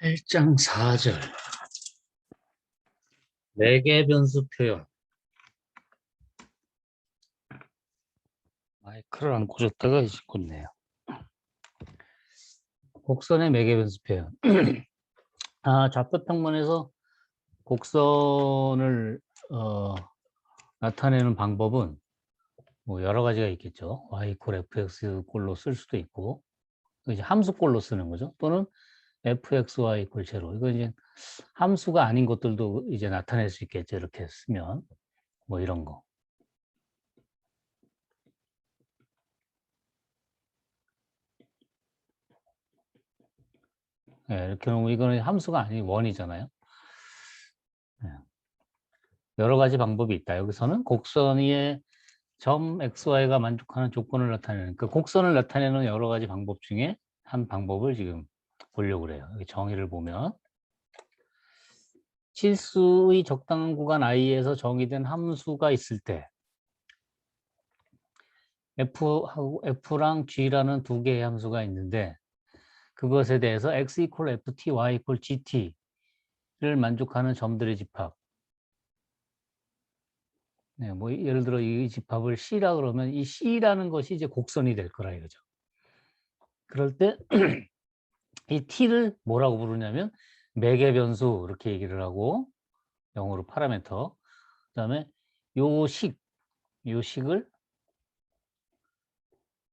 8장 4절 매개 변수 표현. 마이크를 안 꽂았다가 이제 꽂네요. 곡선의 매개 변수 표현. 좌표 평면에서 곡선을 나타내는 방법은 뭐 여러 가지가 있겠죠. y fx 꼴로 쓸 수도 있고, 이제 함수 꼴로 쓰는 거죠. 또는 fxy = 0. 이거 이제 함수가 아닌 것들도 이제 나타낼 수 있겠죠. 이렇게 쓰면 뭐 이런 거. 이렇게 놓으면 이거는 함수가 아닌 원이잖아요. 여러 가지 방법이 있다. 여기서는 곡선 위에 점 XY가 만족하는 조건을 나타내는, 그 곡선을 나타내는 여러 가지 방법 중에 한 방법을 지금 보려고 그래요. 여기 정의를 보면 실수의 적당한 구간 I에서 정의된 함수가 있을 때 F랑 G라는 두 개의 함수가 있는데 그것에 대해서 X = FT, Y = GT를 만족하는 점들의 집합. 네, 뭐 예를 들어 이 집합을 C라 그러면 이 C라는 것이 이제 곡선이 될 거라 이거죠. 그럴 때 이 T를 뭐라고 부르냐면 매개 변수 이렇게 얘기를 하고, 영어로 파라미터. 그다음에 요 식을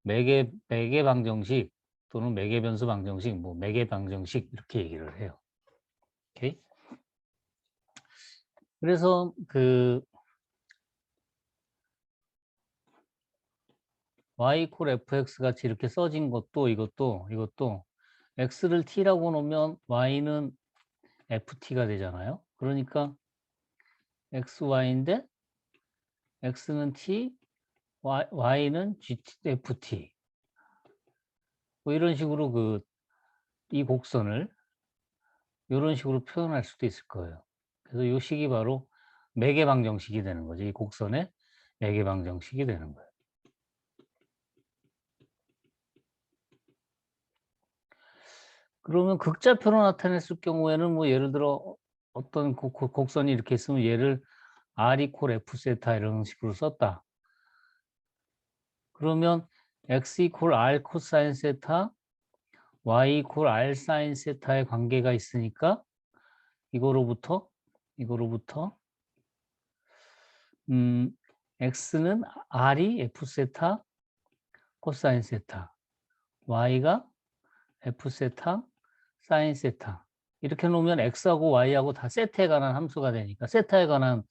매개 방정식 또는 매개 변수 방정식, 뭐 매개 방정식 이렇게 얘기를 해요. 오케이? 그래서 그 y = fx 같이 이렇게 써진 것도 이것도 x를 t라고 놓으면 y는 ft가 되잖아요. 그러니까 xy인데 x는 t, y는 ft. 뭐 이런 식으로 이 곡선을 이런 식으로 표현할 수도 있을 거예요. 그래서 이 식이 바로 매개 방정식이 되는 거죠. 이 곡선의 매개 방정식이 되는 거예요. 그러면 극좌표로 나타냈을 경우에는 뭐 예를 들어 어떤 곡선이 이렇게 있으면 얘를 r = f 세타 이런 식으로 썼다. 그러면 x = r 코사인 세타, y = r 사인 세타의 관계가 있으니까 이거로부터 x는 r이 f 세타 코사인 세타, y가 f 세타 사인 세타. 이렇게 놓으면 x하고 y하고 다 세타에 관한 함수가 되니까, 세타에 관한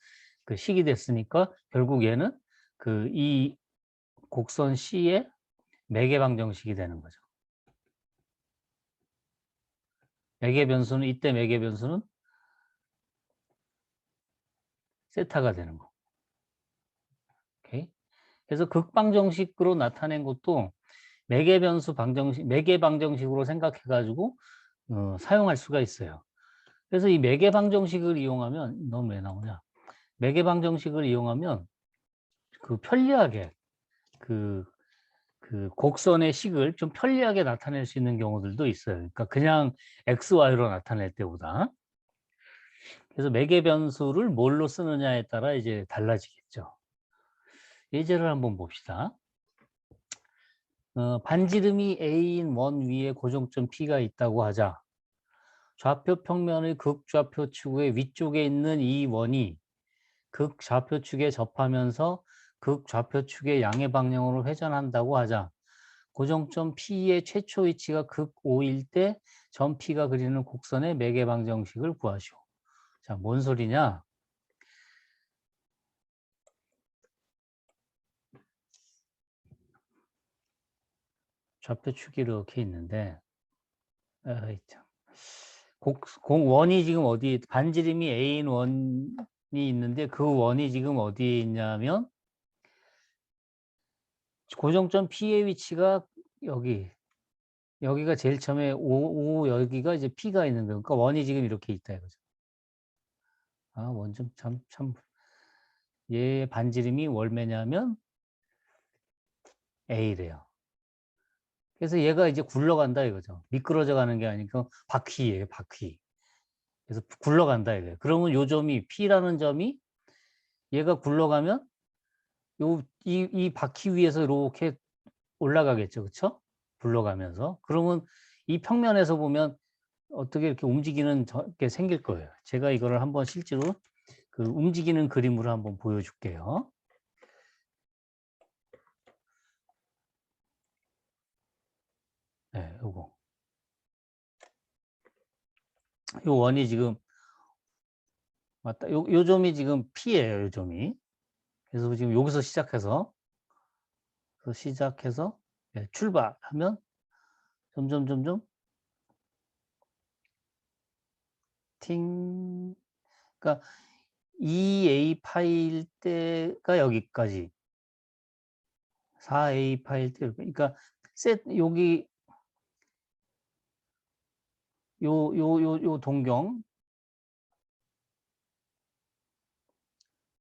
그 식이 됐으니까 결국 얘는 이 곡선 C의 매개 방정식이 되는 거죠. 매개 변수는, 이때 매개 변수는 세타가 되는 거. 오케이? 그래서 극방정식으로 나타낸 것도 매개 변수 방정식, 매개 방정식으로 생각해 가지고 사용할 수가 있어요. 그래서 이 매개 방정식을 이용하면, 넌 왜 나오냐? 매개 방정식을 이용하면 편리하게 곡선의 식을 좀 편리하게 나타낼 수 있는 경우들도 있어요. 그러니까 그냥 x, y로 나타낼 때보다. 그래서 매개 변수를 뭘로 쓰느냐에 따라 이제 달라지겠죠. 예제를 한번 봅시다. 반지름이 a인 원 위에 고정점 P가 있다고 하자. 좌표 평면의 극좌표축의 위쪽에 있는 이 원이 극좌표축에 접하면서 극좌표축의 양의 방향으로 회전한다고 하자. 고정점 P의 최초 위치가 극5일 때 점 P가 그리는 곡선의 매개 방정식을 구하시오. 자, 뭔 소리냐? 좌표축이 이렇게 있는데, 원이 지금 어디, 반지름이 A인 원이 있는데 그 원이 지금 어디에 있냐면 고정점 P의 위치가 여기가 제일 처음에 여기가 이제 P가 있는 거예요. 그러니까 원이 지금 이렇게 있다 이거죠. 원 좀 참 얘 반지름이 얼마냐면 A래요. 그래서 얘가 이제 굴러간다 이거죠. 미끄러져 가는 게 아니고 바퀴예요, 바퀴. 그래서 굴러간다 이거예요. 그러면 요 점이 P라는 점이 얘가 굴러가면 이 바퀴 위에서 이렇게 올라가겠죠. 그쵸? 굴러가면서. 그러면 이 평면에서 보면 어떻게 이렇게 움직이는 게 생길 거예요. 제가 이거를 한번 실제로 그 움직이는 그림으로 한번 보여줄게요. 네, 요거. 요 원이 지금 맞다. 요 점이 지금 P예요. 요 점이. 그래서 지금 여기서 시작해서 네, 출발하면 점점 팅. 그러니까 2A 파일 때가 여기까지 4A 파일 때 그러니까 여기 요 동경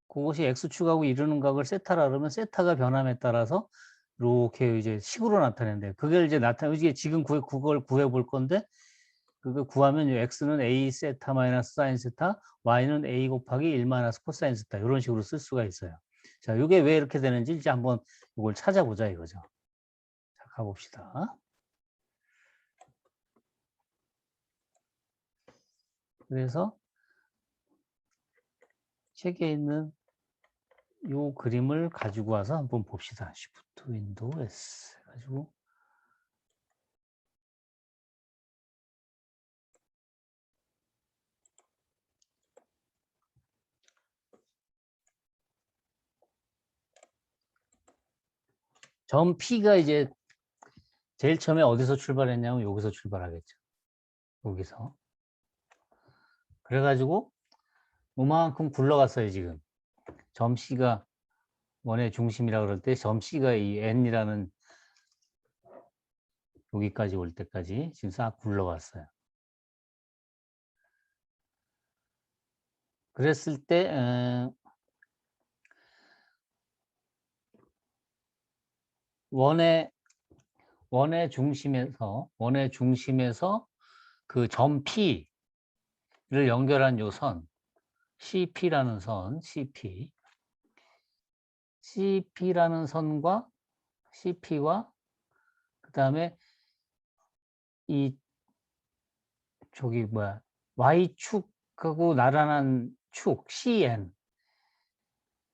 그것이 x축하고 이루는 각을 세타라 그러면 세타가 변함에 따라서 이렇게 이제 식으로 나타낸대. 그걸 이제 이게 지금 그걸 구해 볼 건데 그거 구하면 x는 a 세타 마이너스 사인 세타, y는 a 곱하기 1 마이너스 코사인 세타 이런 식으로 쓸 수가 있어요. 자, 이게 왜 이렇게 되는지 이제 한번 이걸 찾아보자 이거죠. 자, 가봅시다. 그래서 책에 있는 요 그림을 가지고 와서 한번 봅시다. Shift 윈도우 S 가지고 점 P가 이제 제일 처음에 어디서 출발했냐면 여기서 출발하겠죠. 여기서. 그래가지고 요만큼 굴러갔어요, 지금. 점 C가 원의 중심이라 그럴 때 점 C가 이 N이라는 여기까지 올 때까지 지금 싹 굴러갔어요. 그랬을 때 원의 중심에서 그 점 P를 연결한 요 선 CP라는 선 CP라는 선과 CP와 그다음에 이 저기 뭐야 Y축하고 나란한 축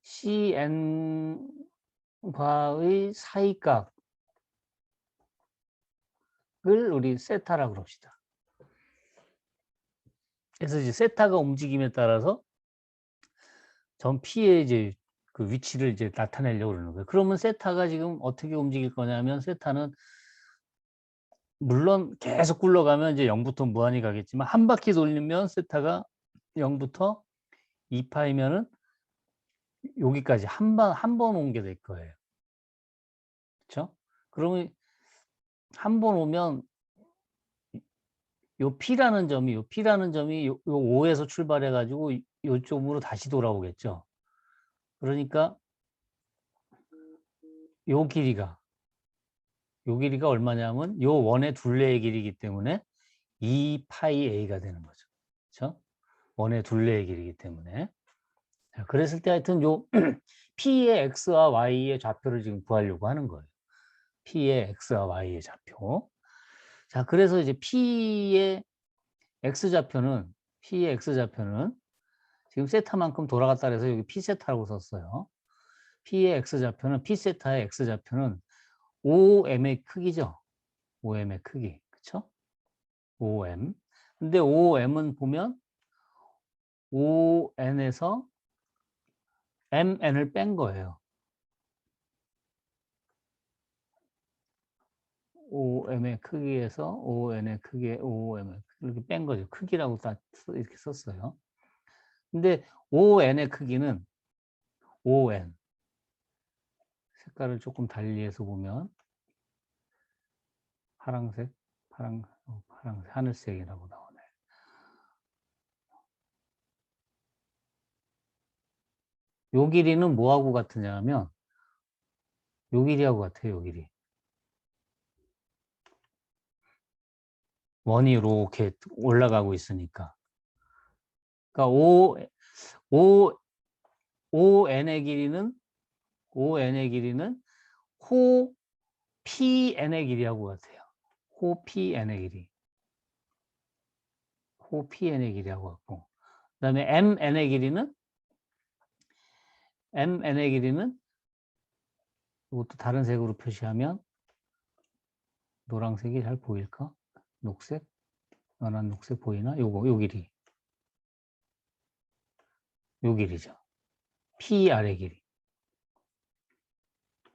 CN과의 사이각을 우리 세타라고 그럽시다. 그래서 이제 세타가 움직임에 따라서 점 P의 이제 그 위치를 이제 나타내려고 그러는 거예요. 그러면 세타가 지금 어떻게 움직일 거냐면 세타는 물론 계속 굴러가면 이제 0부터 무한히 가겠지만 한 바퀴 돌리면 세타가 0부터 2파이면은 여기까지 한 번 온 게 될 거예요. 그렇죠? 그러면 한 번 오면 요 P라는 점이 요 5에서 출발해 가지고 요쪽으로 다시 돌아오겠죠. 그러니까 요 길이가 얼마냐면 요 원의 둘레의 길이기 때문에 2파이 A가 되는 거죠. 그렇죠? 원의 둘레의 길이기 때문에. 자, 그랬을 때 하여튼 요 P의 X와 Y의 좌표를 지금 구하려고 하는 거예요. P의 X와 Y의 좌표. 자, 그래서 이제 P의 X좌표는 지금 세타만큼 돌아갔다 그래서 여기 P세타라고 썼어요. P의 X좌표는, P세타의 X좌표는 OM의 크기죠. OM의 크기. 그쵸? OM. 근데 OM은 보면 ON에서 MN을 뺀 거예요. OM의 크기에서 ON의 크기에 OM을 이렇게 뺀 거죠. 크기라고 다 이렇게 썼어요. 근데 ON의 크기는 ON. 색깔을 조금 달리해서 보면 파란색, 하늘색이라고 나오네. 요 길이는 뭐하고 같으냐 하면 요 길이하고 같아요, 요 길이. 원이 이렇게 올라가고 있으니까. 그러니까 ON의 길이는 호 PN의 길이하고 같아요. 호 PN의 길이. 호 PN의 길이하고 같고. 그다음에 MN의 길이는 이것도 다른 색으로 표시하면 노란색이 잘 보일까? 녹색? 연한 녹색 보이나? 요 길이. 요 길이죠. P 아래 길이.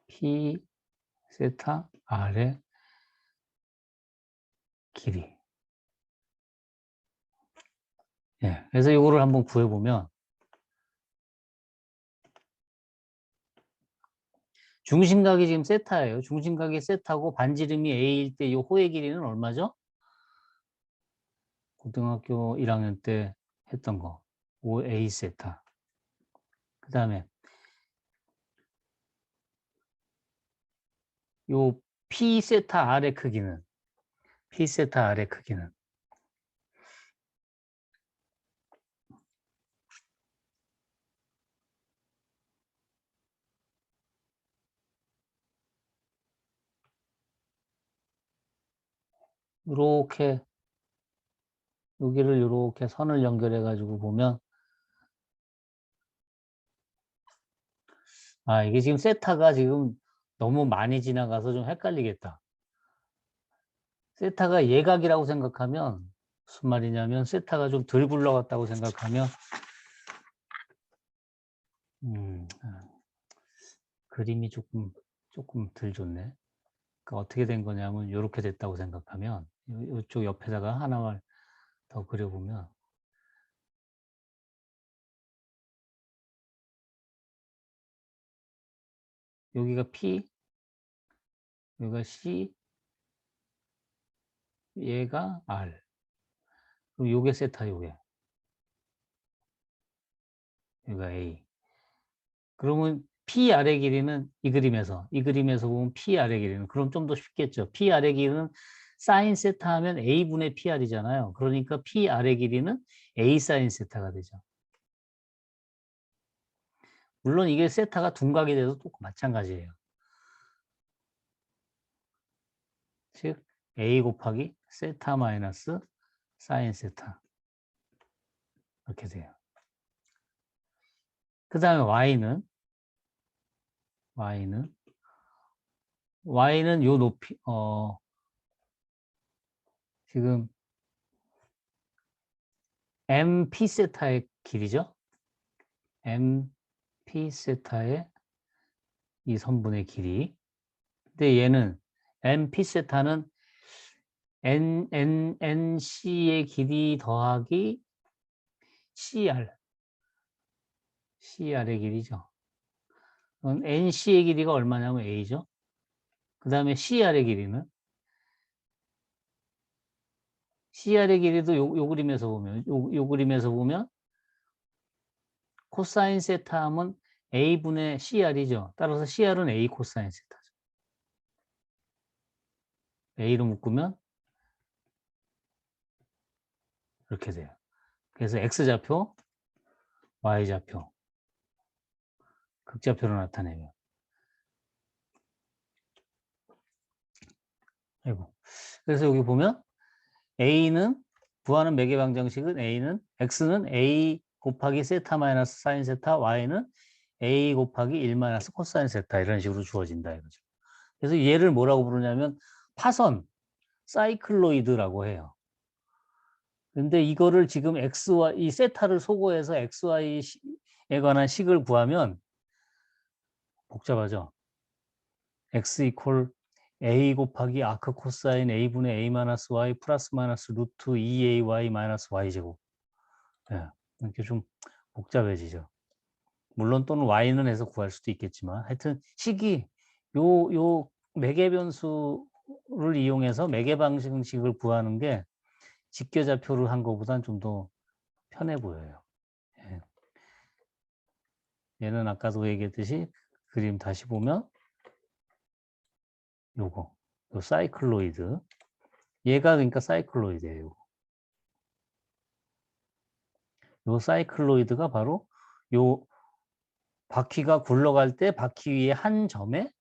P 세타 아래 길이. 예. 그래서 이거를 한번 구해보면 중심각이 지금 세타예요. 중심각이 세타고 반지름이 A일 때 이 호의 길이는 얼마죠? 고등학교 1학년 때 했던 거. 5A 세타. 그 다음에 요 P 세타 R의 크기는 이렇게 여기를 이렇게 선을 연결해 가지고 보면 이게 지금 세타가 지금 너무 많이 지나가서 좀 헷갈리겠다. 세타가 예각이라고 생각하면 무슨 말이냐면 세타가 좀 덜 굴러갔다고 생각하면 그림이 조금 덜 좋네. 그러니까 어떻게 된 거냐면 이렇게 됐다고 생각하면 이쪽 옆에다가 하나만 더 그려보면 여기가 P, 여기가 C, 얘가 R. 그럼 요게 세타 요게. 여기가 A. 그러면 P 아래 길이는 이 그림에서 보면 P 아래 길이는 그럼 좀 더 쉽겠죠. P 아래 길이는 사인 세타 하면 A분의 PR이잖아요. 그러니까 P 아래 길이는 A 사인 세타가 되죠. 물론 이게 세타가 둔각이 돼도 또 마찬가지예요. 즉 A 곱하기 세타 마이너스 사인 세타 이렇게 돼요. 그 다음에 Y는 요 높이 지금 MP 세타의 길이죠. MP 세타의 이 선분의 길이. 근데 얘는 MP 세타는 NC의 길이 더하기 CR의 길이죠. NC의 길이가 얼마냐면 A죠. 그 다음에 CR의 길이는 요 그림에서 보면 코사인 세타 하면 A분의 CR이죠. 따라서 CR은 A 코사인 세타죠. A로 묶으면 이렇게 돼요. 그래서 X좌표, Y좌표, 극좌표로 나타내면. 그래서 여기 보면 A는 구하는 매개방정식은 X는 A 곱하기 세타 마이너스 사인 세타, Y는 A 곱하기 1 마이너스 코사인 세타 이런 식으로 주어진다 이거죠. 그래서 얘를 뭐라고 부르냐면 파선, 사이클로이드라고 해요. 근데 이거를 지금 X와 이 세타를 소거해서 XY에 관한 식을 구하면 복잡하죠. X 이퀄 A 곱하기 아크 코사인 A분의 A 마이너스 Y 플러스 마이너스 루트 2AY 마이너스 Y제곱. 네, 이렇게 좀 복잡해지죠. 물론 또는 Y는 해서 구할 수도 있겠지만 하여튼 식이 요 매개변수를 이용해서 매개방정식을 구하는 게 직계좌표를 한 것보다는 좀 더 편해 보여요. 예. 얘는 아까도 얘기했듯이 그림 다시 보면 요 사이클로이드 얘가 그러니까 사이클로이드예요. 요 사이클로이드가 바로 요 바퀴가 굴러갈 때 바퀴 위에 한 점의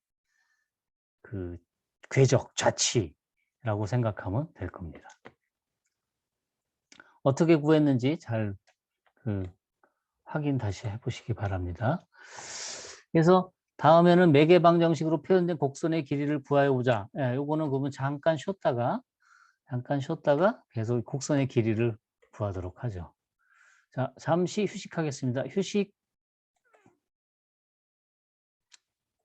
그 궤적, 좌치라고 생각하면 될 겁니다. 어떻게 구했는지 잘 확인 다시 해보시기 바랍니다. 그래서 다음에는 매개 방정식으로 표현된 곡선의 길이를 구하여 보자. 예, 요거는 그러면 잠깐 쉬었다가 계속 곡선의 길이를 구하도록 하죠. 자, 잠시 휴식하겠습니다. 휴식.